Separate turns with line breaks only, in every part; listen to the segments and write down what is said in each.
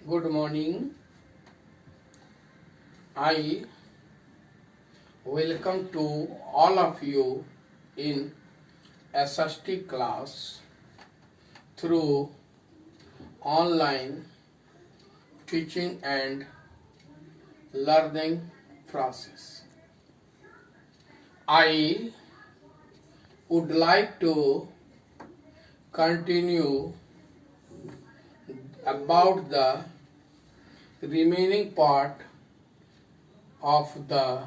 Good morning. I welcome to all of you in SST class through online teaching and learning process. I would like to continue about the remaining part of the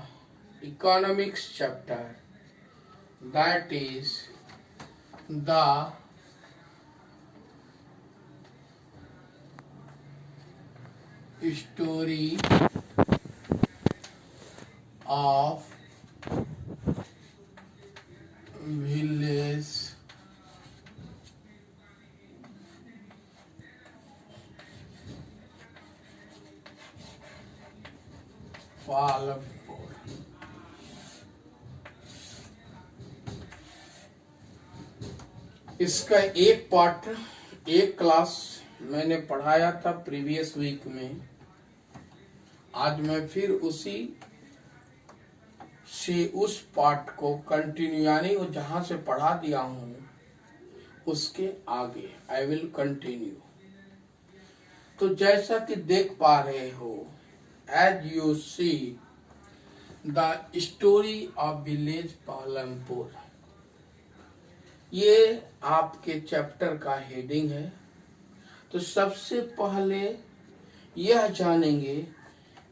economics chapter, that is the story of village Palampur. इसका एक part एक class मैंने पढ़ाया था previous week में। आज मैं फिर उसी से उस पार्ट को कंटिन्यू, यानी वो जहां से पढ़ा दिया हूं उसके आगे आई विल कंटिन्यू। तो जैसा कि देख पा रहे हो, as you see the story of village Palampur, ये आपके चैप्टर का हेडिंग है। तो सबसे पहले यह जानेंगे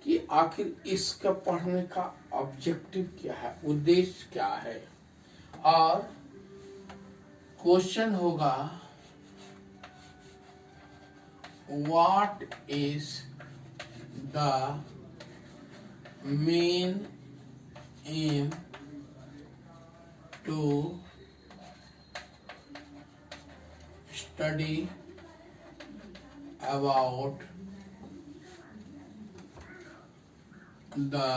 कि आखिर इसका पढ़ने का ऑब्जेक्टिव क्या है, उद्देश्य क्या है। और क्वेश्चन होगा what is the main aim to study about the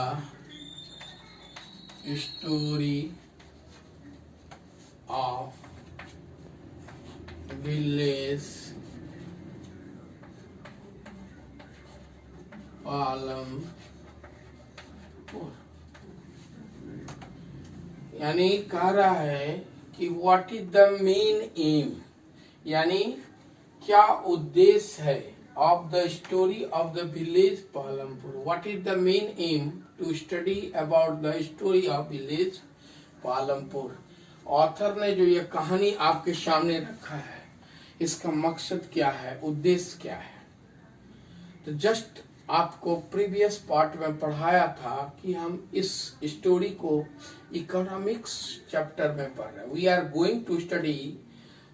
story of village Palampur. यानी कह रहा है कि what is the main aim, यानी क्या उद्देश्य है of the story of the village Palampur. What is the main aim to study about the story of village Palampur. Author ने जो ये कहानी आपके सामने रखा है, इसका मकसद क्या है, उद्देश्य क्या है। तो जस्ट आपको प्रीवियस पार्ट में पढ़ाया था कि हम इस स्टोरी को इकोनॉमिक्स चैप्टर में पढ़ रहे हैं। We are going to study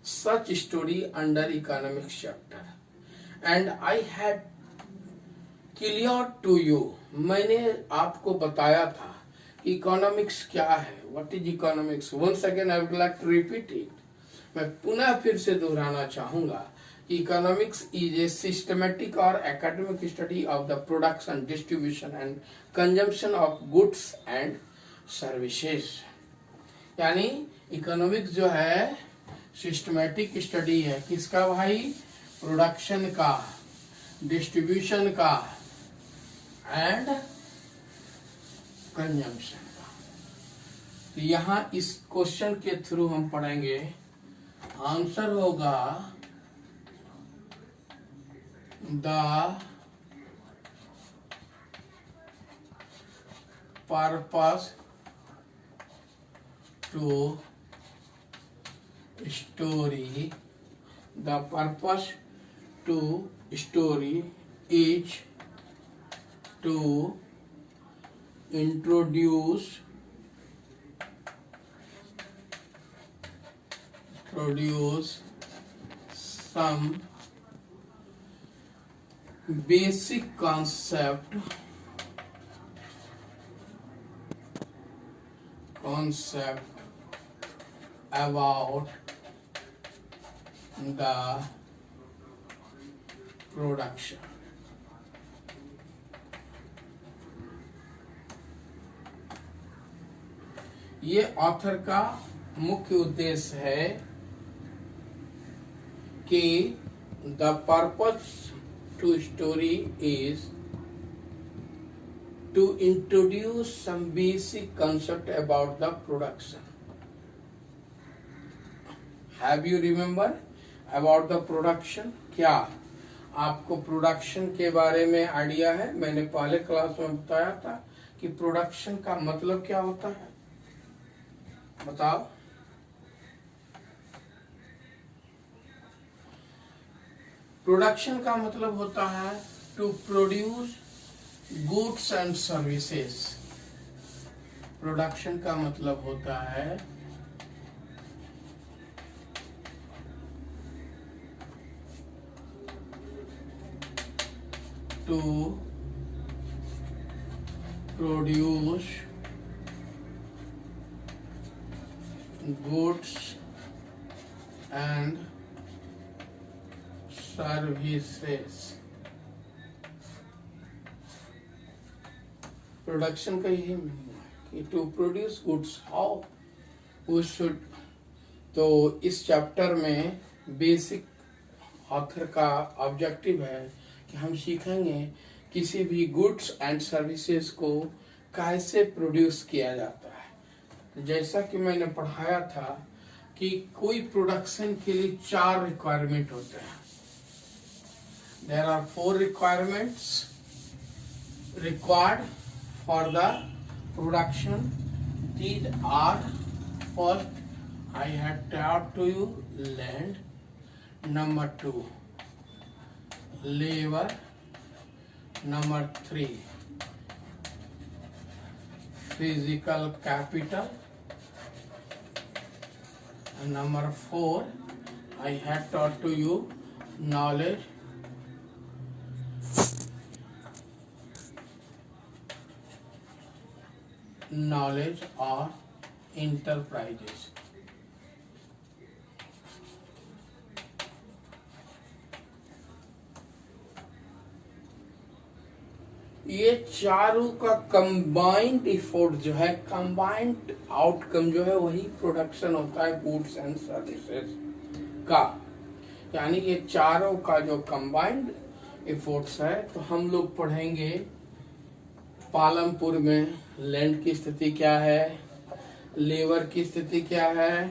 such story under economics chapter and I had clear to you. मैंने आपको बताया था इकोनॉमिक्स क्या है, what is economics. Once again I would like to repeat it. मैं पुनः फिर से दोहराना चाहूंगा। Economics is a systematic or academic study of the production, distribution and consumption of goods and services। यानी इकोनॉमिक्स जो है सिस्टमेटिक स्टडी है किसका भाई, प्रोडक्शन का, डिस्ट्रीब्यूशन का एंड कंजम्पशन का। तो यहाँ इस क्वेश्चन के थ्रू हम पढ़ेंगे। आंसर होगा the purpose to story, the purpose to story is to introduce some basic concept about the production। ये ऑथर का मुख्य उद्देश्य है कि the purpose to story is to introduce some basic concept about the production. Have you remember about the production? क्या आपको production के बारे में आइडिया है? मैंने पहले क्लास में बताया था कि प्रोडक्शन का मतलब क्या होता है, बताओ। प्रोडक्शन का मतलब होता है to produce goods and services. Production का मतलब होता है to produce goods and services। Production का यही मीनिंग है कि to produce goods, how we should. तो इस चैप्टर में बेसिक ऑथर का ऑब्जेक्टिव है कि हम सीखेंगे किसी भी गुड्स एंड सर्विसेज को कैसे प्रोड्यूस किया जाता है। जैसा कि मैंने पढ़ाया था कि कोई प्रोडक्शन के लिए 4 रिक्वायरमेंट होते हैं। There are 4 requirements required for the production. These are, first I had taught to you land, number 2 labor, number 3 physical capital, and number 4 I had taught to you knowledge, or enterprises। ये चारों का combined effort जो है, combined outcome जो है, वही production होता है गुड्स एंड सर्विसेज का। यानी ये चारों का जो कंबाइंड इफोर्ट्स है। तो हम लोग पढ़ेंगे पालमपुर में लैंड की स्थिति क्या है, लेबर की स्थिति क्या है,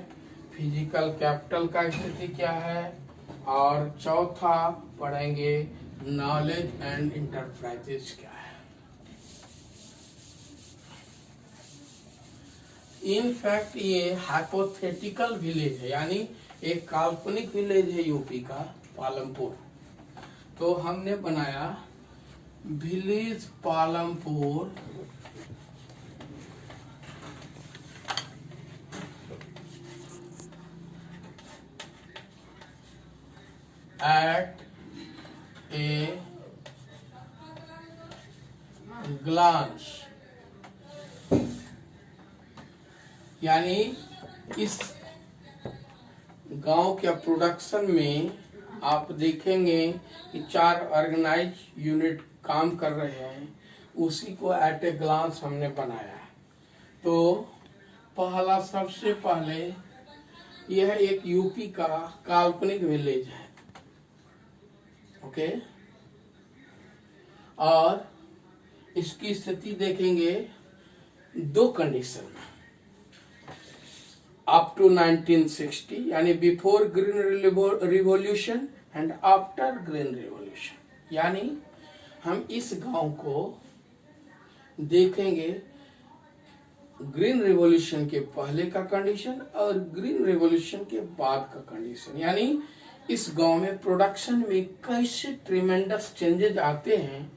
फिजिकल कैपिटल का स्थिति क्या है, और चौथा पढ़ेंगे नॉलेज एंड इंटरप्राइजेस क्या है। इनफैक्ट ये हाइपोथेटिकल विलेज है, यानी एक काल्पनिक विलेज है यूपी का पालमपुर। तो हमने बनाया village Palampur at a glance. यानी इस गांव के प्रोडक्शन में आप देखेंगे कि 4 ऑर्गेनाइज यूनिट काम कर रहे हैं, उसी को एट ए ग्लांस हमने बनाया है। तो पहला, सबसे पहले यह एक यूपी का काल्पनिक विलेज है, ओके। और इसकी स्थिति देखेंगे 2 कंडीशन में, अप टू 1960 यानी before green revolution and after green revolution. यानी हम इस गांव को देखेंगे ग्रीन रिवॉल्यूशन के पहले का कंडीशन और ग्रीन रिवॉल्यूशन के बाद का कंडीशन। यानी इस गांव में प्रोडक्शन में कैसे ट्रिमेंडस चेंजेस आते हैं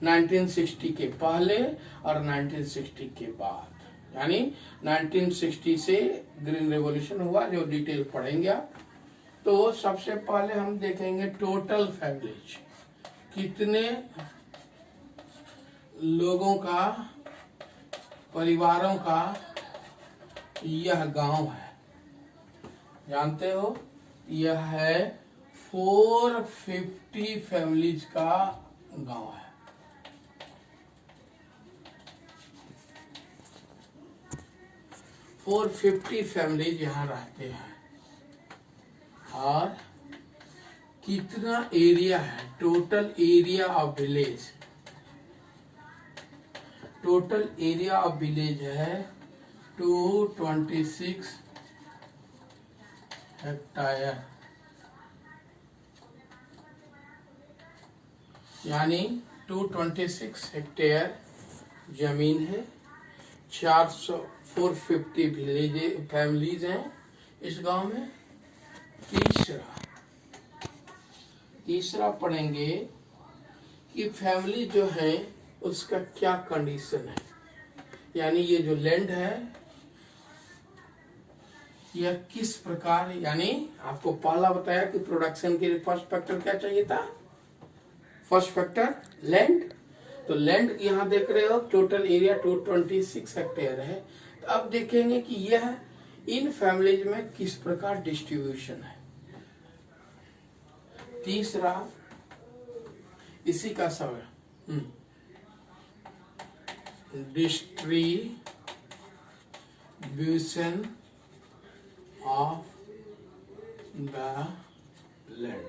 1960 के पहले और 1960 के बाद। यानी 1960 से ग्रीन रेवोल्यूशन हुआ, जो डिटेल पढ़ेंगे आप। तो सबसे पहले हम देखेंगे टोटल फैमिलीज, कितने लोगों का, परिवारों का यह गांव है। जानते हो यह है 450 फैमिलीज का गांव है। और 50 फैमिलीज यहाँ रहते हैं। और कितना एरिया है, total area of village, total area of village है 226 हेक्टेयर, यानी 226 हेक्टेयर जमीन है। 450 विलेज फैमिलीज हैं इस गांव में। तीसरा पढ़ेंगे कि फैमिली जो है उसका क्या कंडीशन है, यानी ये जो लैंड है यह किस प्रकार, यानी आपको पहला बताया कि प्रोडक्शन के लिए फर्स्ट फैक्टर क्या चाहिए था, फर्स्ट फैक्टर लैंड। तो लैंड यहाँ देख रहे हो टोटल एरिया 226 हेक्टेयर है। तो अब देखेंगे कि यह इन फैमिलीज में किस प्रकार डिस्ट्रीब्यूशन है। तीसरा इसी का सवाल, डिस्ट्रीब्यूशन ऑफ द लैंड,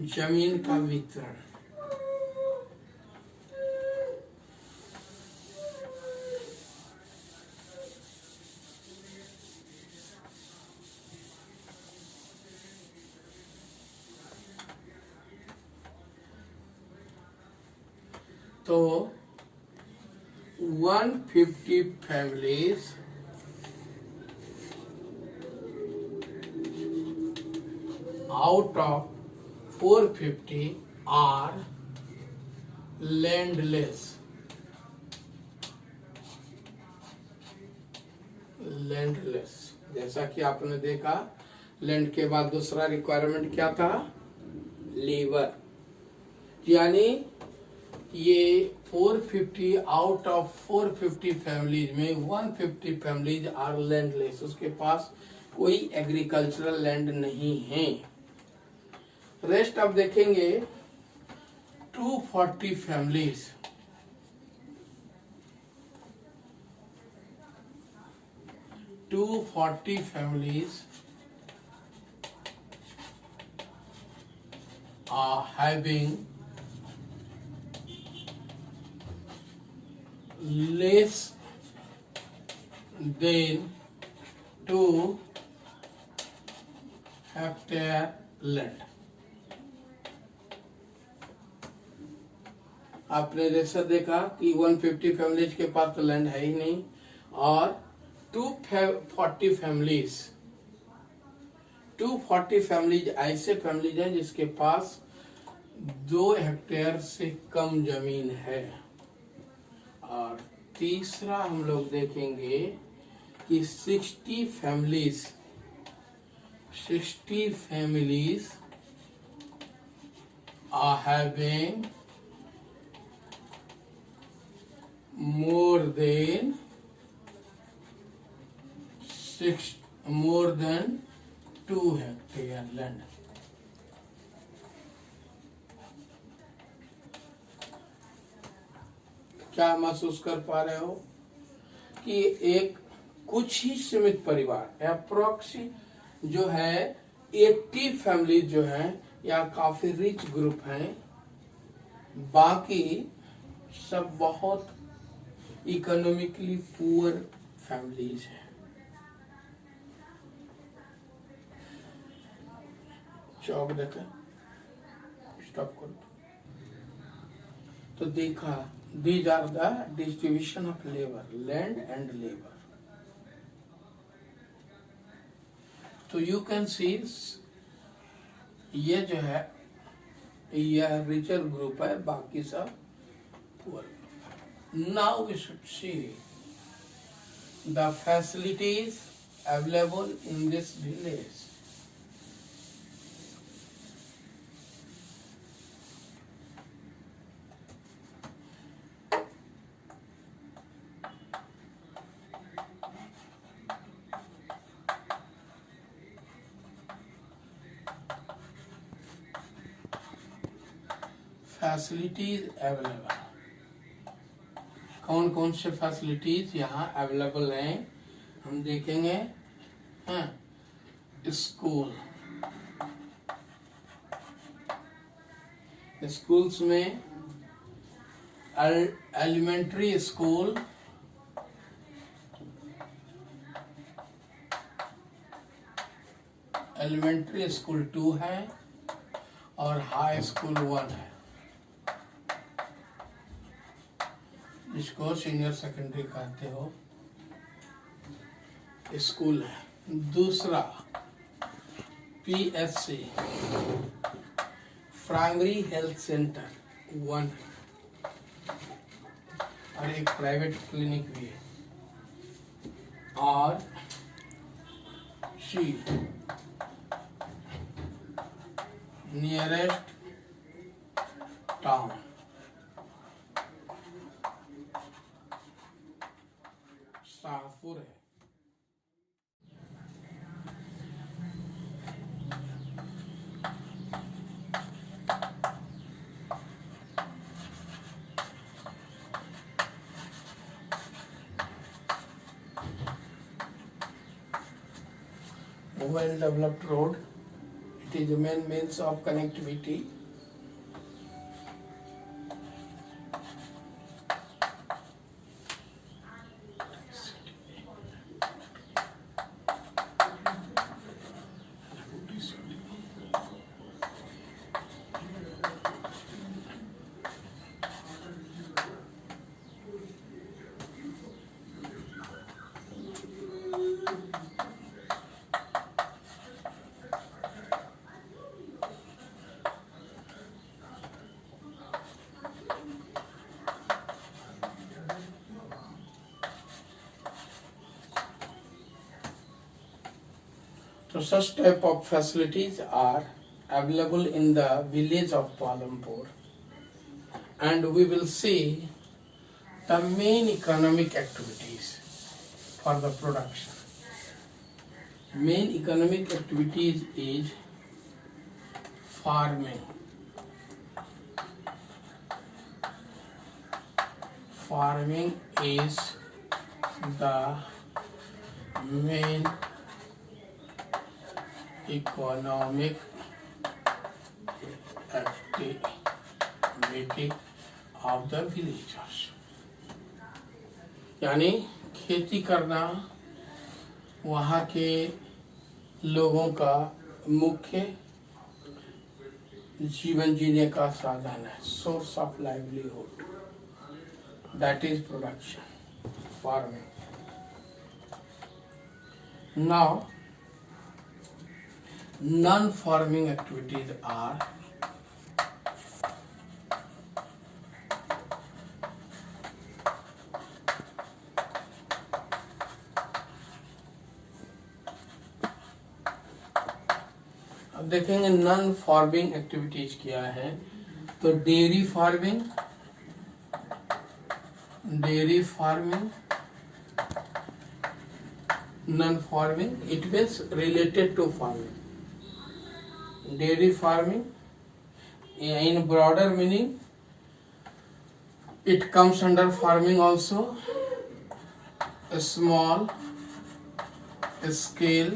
जमीन का वितरण। तो 150 families out of 450 are landless, जैसा कि आपने देखा लैंड के बाद दूसरा रिक्वायरमेंट क्या था, लेबर। यानी ये 450 आउट ऑफ 450 फैमिलीज में 150 फैमिलीज आर लैंडलेस, उसके पास कोई एग्रीकल्चरल लैंड नहीं है। रेस्ट अब देखेंगे 240 families, are having less than 2 hectare land। आपने जैसा देखा कि 150 फैमिलीज के पास तो लैंड है ही नहीं, और 240 फैमिलीज ऐसे फैमिलीज हैं जिसके पास 2 हेक्टेयर से कम जमीन है। और तीसरा हम लोग देखेंगे कि 60 families are having more than 2 hectare land। क्या महसूस कर पा रहे हो कि एक कुछ ही सीमित परिवार अप्रोक्सी जो है 80 फैमिली जो है या काफी रिच ग्रुप हैं, बाकी सब बहुत इकोनॉमिकली पुअर फैमिलीज हैं। चौक देखा, स्टॉप करो। तो देखा these are the distribution of labor, land and labor। तो you can see ये जो है यह रिचर ग्रुप है, बाकी सब poor. Now we should see the facilities available in this village. Facilities available, कौन कौन से फैसिलिटीज यहाँ अवेलेबल हैं हम देखेंगे। स्कूल, स्कूल्स में एलिमेंट्री स्कूल, एलिमेंट्री स्कूल 2 है और हाई स्कूल 1 है, जिसको सीनियर सेकेंडरी कहते हो, स्कूल है। दूसरा PSC प्राइमरी हेल्थ सेंटर 1 है और एक प्राइवेट क्लिनिक भी है। और C नियरेस्ट टाउन, शाहपुर है। Well developed road, it is the main means of connectivity. So such type of facilities are available in the village of Palampur, and we will see the main economic activities for the production. Main economic activities is farming. Farming is the main economic activity of the villagers. यानी खेती करना वहाँ के लोगों का मुख्य जीवन जीने का साधन है, source of livelihood, that is production, farming. Now non-farming activities are अब देखेंगे नॉन फार्मिंग एक्टिविटीज क्या है। तो dairy farming, non farming it means related to farming. Dairy farming, in broader meaning, it comes under farming also. A small scale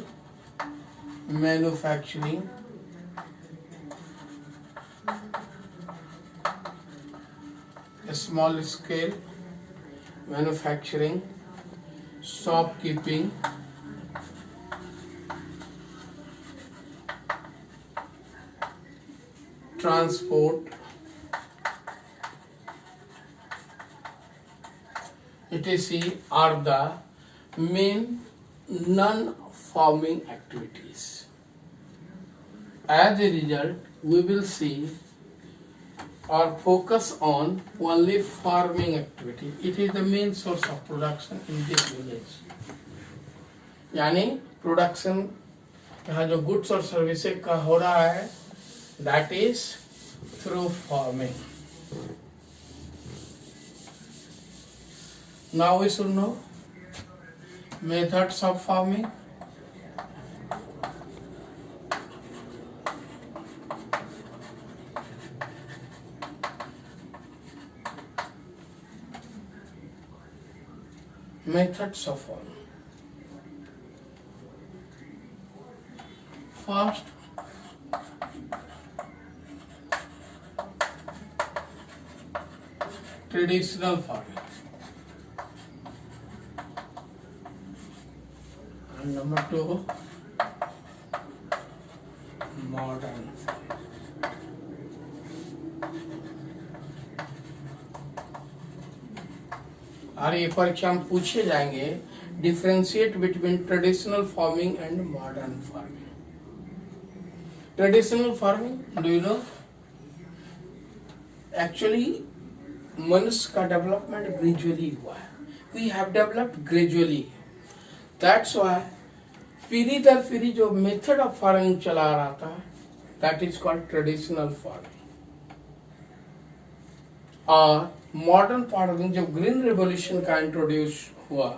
manufacturing, shopkeeping, transport, etc. are the main non-farming activities. As a result, we will see or focus on only farming activity. It is the main source of production in this village. यानी production यहाँ जो goods और services का हो रहा है, that is through farming. Now we should know methods of farming. Methods of farming. First, traditional farming. And number 2, modern farming. और ये परीक्षा में पूछे जाएंगे, differentiate between traditional farming and modern farming. Traditional farming, do you know, actually मनुष्य का development gradually हुआ है. We have developed gradually. That's why पीढ़ी दर पीढ़ी जो मेथड ऑफ फार्मिंग चला रहा था, that is called traditional farming. और मॉडर्न फार्मिंग जब ग्रीन रेवोल्यूशन का इंट्रोड्यूस हुआ,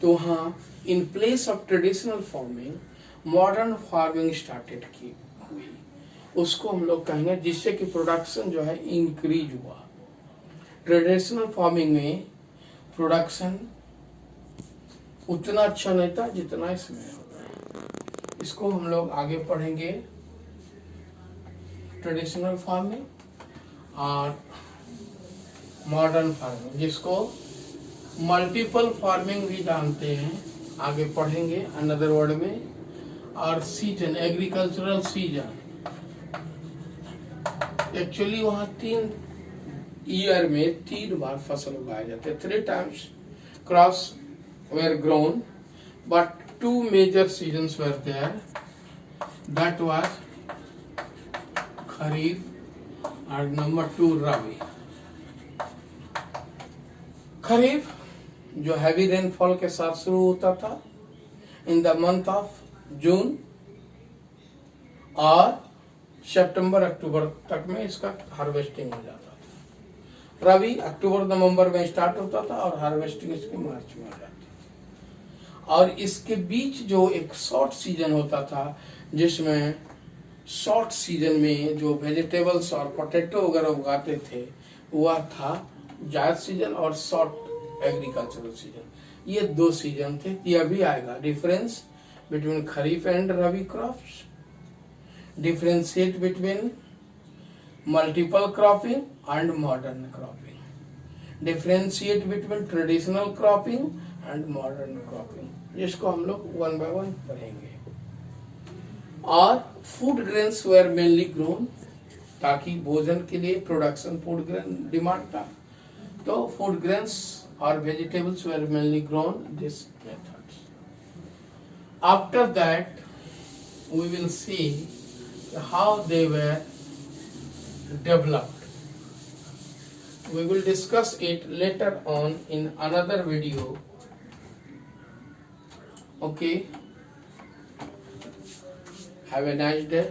तो हाँ, in place of traditional farming modern farming started की हुई. उसको हम लोग कहेंगे, जिससे कि प्रोडक्शन जो है इंक्रीज हुआ. ट्रेडिशनल फार्मिंग में प्रोडक्शन उतना अच्छा नहीं था जितना इसमें होता है. इसको हम लोग आगे पढ़ेंगे, ट्रेडिशनल फार्मिंग और मॉडर्न फार्मिंग, जिसको मल्टीपल फार्मिंग भी जानते हैं, आगे पढ़ेंगे अनदर वर्ड में. और सीजन, एग्रीकल्चरल सीजन, एक्चुअली वहाँ 3 ईयर में 3 बार फसल उगाए जाते. 3 times crops were grown, but 2 major seasons were there. That was Kharif and number 2 Rabi. खरीफ जो हैवी रेनफॉल के साथ शुरू होता था in the month of June, और सितंबर अक्टूबर तक में इसका हार्वेस्टिंग हो जाता था. रबी अक्टूबर नवंबर में स्टार्ट होता था और हार्वेस्टिंग इसके मार्च में हो जाती थी. और इसके बीच जो एक शॉर्ट सीजन होता था, जिसमें शॉर्ट सीजन में जो वेजिटेबल्स और पोटैटो वगैरह उगाते थे, वह था जायद सीजन और शॉर्ट एग्रीकल्चरल सीजन. ये 2 सीजन थे. यह भी आएगा, difference between kharif and rabi crops, differentiate between multiple cropping and modern cropping, differentiate between traditional cropping and modern cropping, जिसको हम लोग 1 by 1 पढ़ेंगे. और food grains were mainly grown, ताकि भोजन के लिए प्रोडक्शन फूड ग्रेन डिमांड था, तो फूड ग्रेन्स और vegetables were mainly grown this methods. After that we will see how they were developed. We will discuss it later on in another video. Okay. Have a nice day.